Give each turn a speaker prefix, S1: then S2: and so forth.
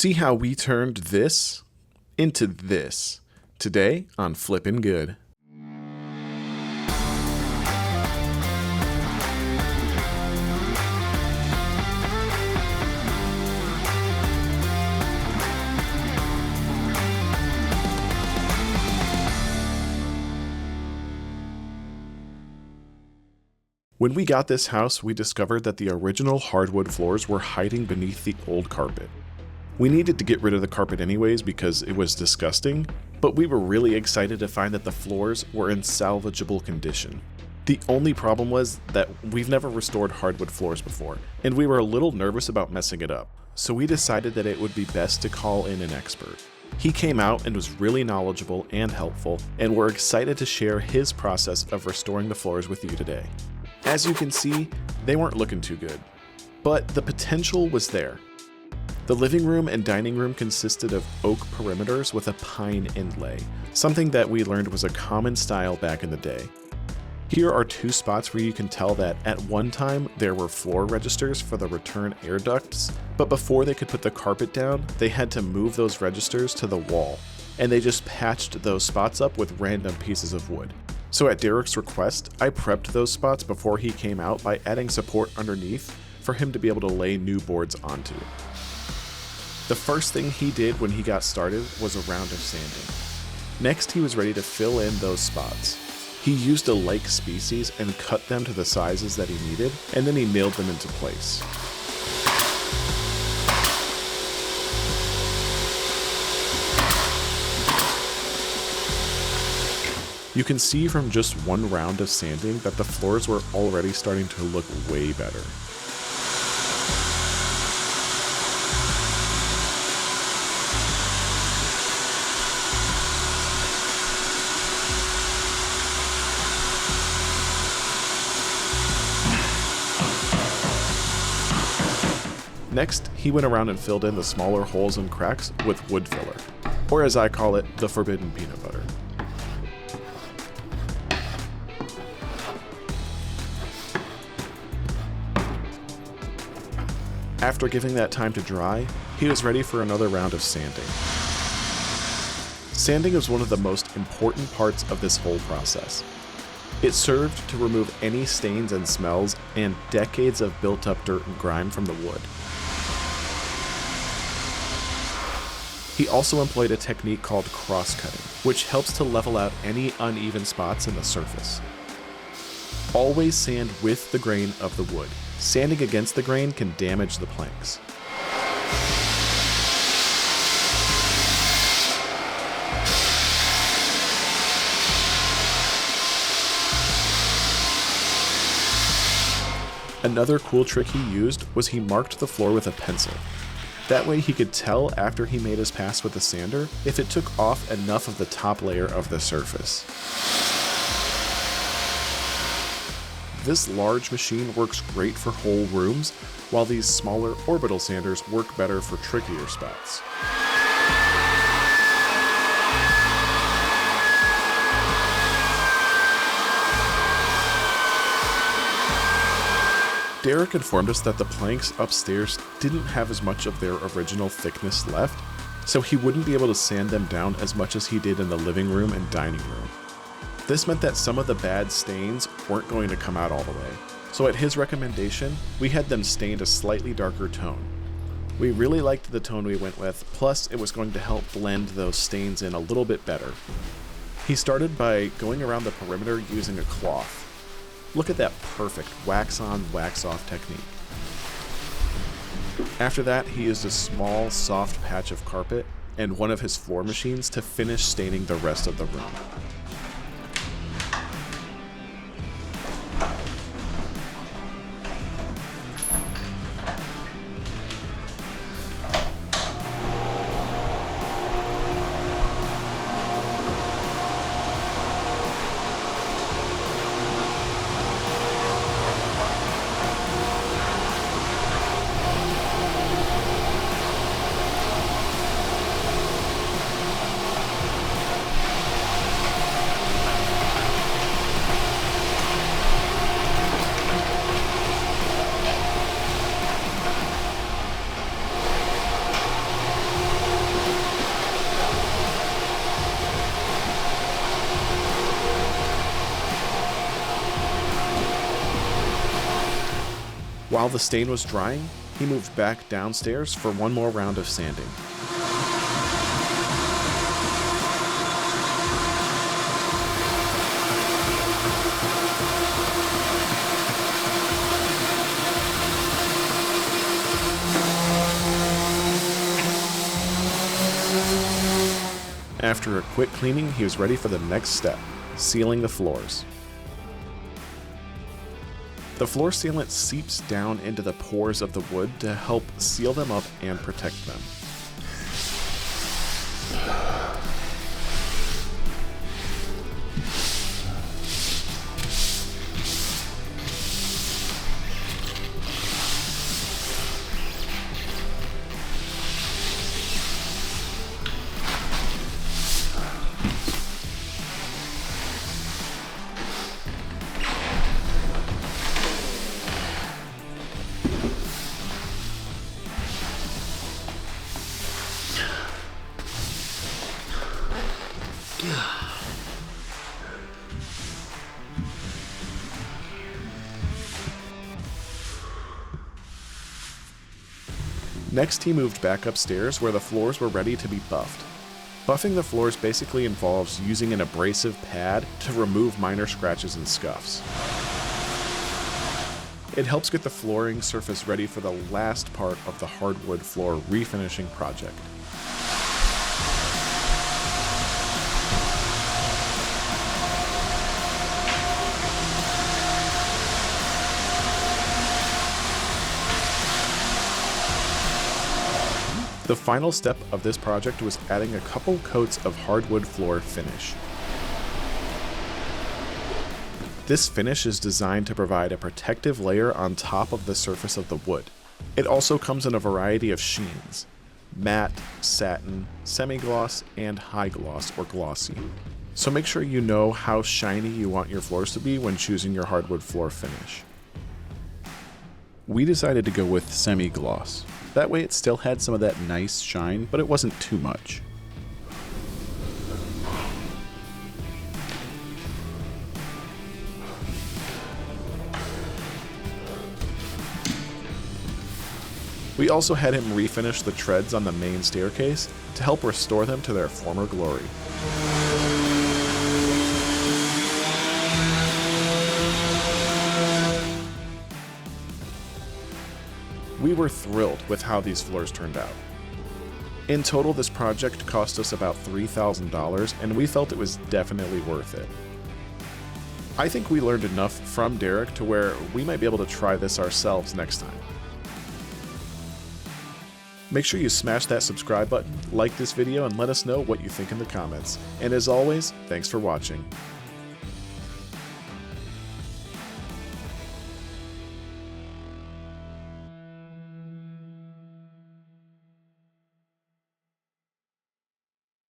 S1: See how we turned this into this today on Flippin' Good. When we got this house, we discovered that the original hardwood floors were hiding beneath the old carpet. We needed to get rid of the carpet anyways because it was disgusting, but we were really excited to find that the floors were in salvageable condition. The only problem was that we've never restored hardwood floors before, and we were a little nervous about messing it up, so we decided that it would be best to call in an expert. He came out and was really knowledgeable and helpful, and we're excited to share his process of restoring the floors with you today. As you can see, they weren't looking too good, but the potential was there. The living room and dining room consisted of oak perimeters with a pine inlay, something that we learned was a common style back in the day. Here are two spots where you can tell that at one time there were floor registers for the return air ducts, but before they could put the carpet down, they had to move those registers to the wall, and they just patched those spots up with random pieces of wood. So at Derek's request, I prepped those spots before he came out by adding support underneath for him to be able to lay new boards onto. The first thing he did when he got started was a round of sanding. Next, he was ready to fill in those spots. He used a like species and cut them to the sizes that he needed, and then he nailed them into place. You can see from just one round of sanding that the floors were already starting to look way better. Next, he went around and filled in the smaller holes and cracks with wood filler, or as I call it, the forbidden peanut butter. After giving that time to dry, he was ready for another round of sanding. Sanding is one of the most important parts of this whole process. It served to remove any stains and smells and decades of built-up dirt and grime from the wood. He also employed a technique called cross-cutting, which helps to level out any uneven spots in the surface. Always sand with the grain of the wood. Sanding against the grain can damage the planks. Another cool trick he used was he marked the floor with a pencil. That way he could tell after he made his pass with the sander if it took off enough of the top layer of the surface. This large machine works great for whole rooms, while these smaller orbital sanders work better for trickier spots. Derek informed us that the planks upstairs didn't have as much of their original thickness left, so he wouldn't be able to sand them down as much as he did in the living room and dining room. This meant that some of the bad stains weren't going to come out all the way, so at his recommendation, we had them stained a slightly darker tone. We really liked the tone we went with, plus it was going to help blend those stains in a little bit better. He started by going around the perimeter using a cloth. Look at that perfect wax-on, wax-off technique. After that, he used a small, soft patch of carpet and one of his floor machines to finish staining the rest of the room. While the stain was drying, he moved back downstairs for one more round of sanding. After a quick cleaning, he was ready for the next step, sealing the floors. The floor sealant seeps down into the pores of the wood to help seal them up and protect them. Next, he moved back upstairs where the floors were ready to be buffed. Buffing the floors basically involves using an abrasive pad to remove minor scratches and scuffs. It helps get the flooring surface ready for the last part of the hardwood floor refinishing project. The final step of this project was adding a couple coats of hardwood floor finish. This finish is designed to provide a protective layer on top of the surface of the wood. It also comes in a variety of sheens: matte, satin, semi-gloss, and high gloss or glossy. So make sure you know how shiny you want your floors to be when choosing your hardwood floor finish. We decided to go with semi-gloss. That way it still had some of that nice shine, but it wasn't too much. We also had him refinish the treads on the main staircase to help restore them to their former glory. We were thrilled with how these floors turned out. In total, this project cost us about $3,000, and we felt it was definitely worth it. I think we learned enough from Derek to where we might be able to try this ourselves next time. Make sure you smash that subscribe button, like this video, and let us know what you think in the comments. And as always, thanks for watching.